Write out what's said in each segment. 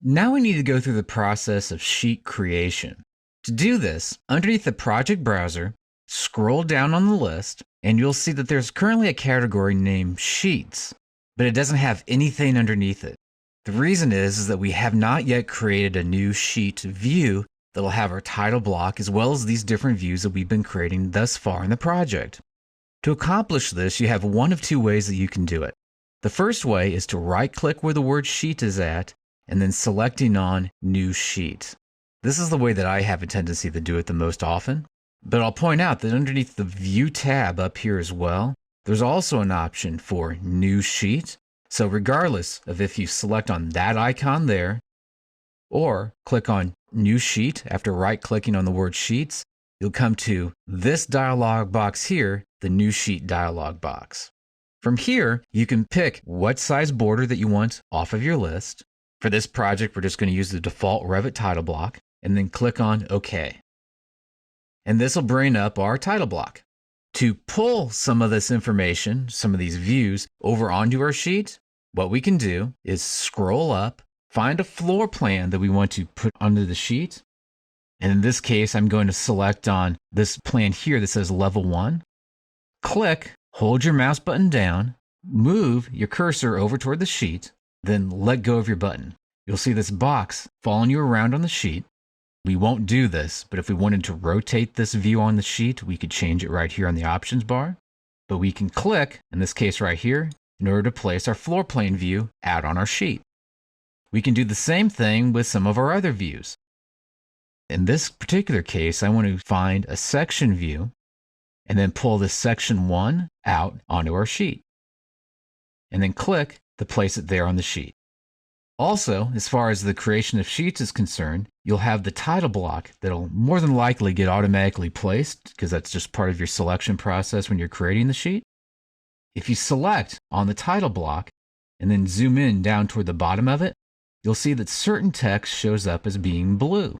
Now we need to go through the process of sheet creation. To do this, underneath the project browser, scroll down on the list, and you'll see that there's currently a category named Sheets, but it doesn't have anything underneath it. The reason is that we have not yet created a new sheet view that'll have our title block as well as these different views that we've been creating thus far in the project. To accomplish this, you have one of two ways that you can do it. The first way is to right-click where the word Sheet is at and then selecting on New Sheet. This is the way that I have a tendency to do it the most often, but I'll point out that underneath the View tab up here as well, there's also an option for New Sheet. So regardless of if you select on that icon there, or click on New Sheet after right-clicking on the word Sheets, you'll come to this dialog box here, the New Sheet dialog box. From here, you can pick what size border that you want off of your list. For this project, we're just going to use the default REVIT title block, and then click on OK. And this will bring up our title block. To pull some of this information, some of these views, over onto our sheet, what we can do is scroll up, find a floor plan that we want to put onto the sheet. And in this case, I'm going to select on this plan here that says Level 1. Click, hold your mouse button down, move your cursor over toward the sheet, then let go of your button. You'll see this box following you around on the sheet. We won't do this, but if we wanted to rotate this view on the sheet, we could change it right here on the options bar. But we can click, in this case right here, in order to place our floor plan view out on our sheet. We can do the same thing with some of our other views. In this particular case, I want to find a section view and then pull this section 1 out onto our sheet. And then click to place it there on the sheet. Also, as far as the creation of sheets is concerned, you'll have the title block that'll more than likely get automatically placed because that's just part of your selection process when you're creating the sheet. If you select on the title block and then zoom in down toward the bottom of it, you'll see that certain text shows up as being blue.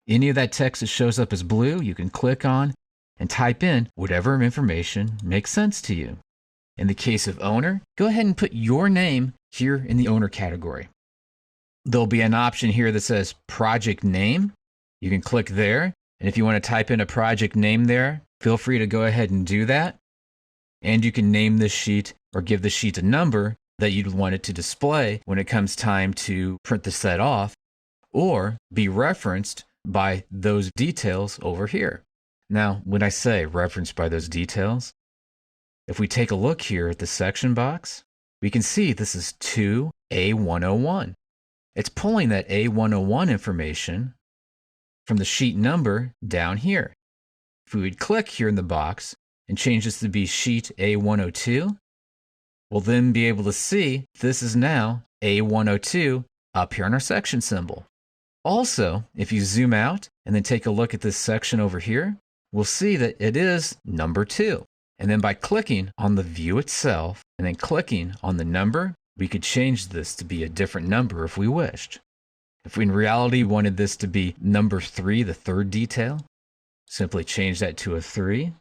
Any of that text that shows up as blue, you can click on and type in whatever information makes sense to you. In the case of owner, go ahead and put your name here in the owner category. There'll be an option here that says project name. You can click there, and if you want to type in a project name there, feel free to go ahead and do that. And you can name this sheet or give the sheet a number that you'd want it to display when it comes time to print the set off, or be referenced by those details over here. Now, when I say referenced by those details, if we take a look here at the section box, we can see this is 2A101. It's pulling that A101 information from the sheet number down here. If we would click here in the box and change this to be sheet A102, we'll then be able to see this is now A102 up here on our section symbol. Also, if you zoom out and then take a look at this section over here, we'll see that it is number 2. And then by clicking on the view itself and then clicking on the number, we could change this to be a different number if we wished. If we in reality wanted this to be number 3, the third detail, simply change that to a 3.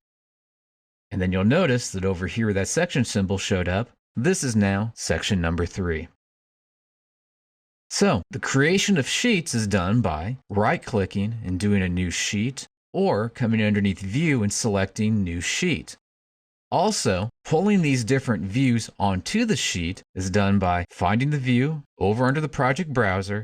And then you'll notice that over here where that section symbol showed up, this is now section number 3. So the creation of sheets is done by right-clicking and doing a new sheet, or coming underneath View and selecting New Sheet. Also, pulling these different views onto the sheet is done by finding the view over under the project browser,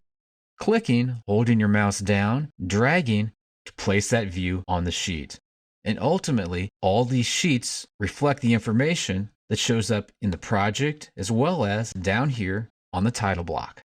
clicking, holding your mouse down, dragging to place that view on the sheet. And ultimately, all these sheets reflect the information that shows up in the project as well as down here on the title block.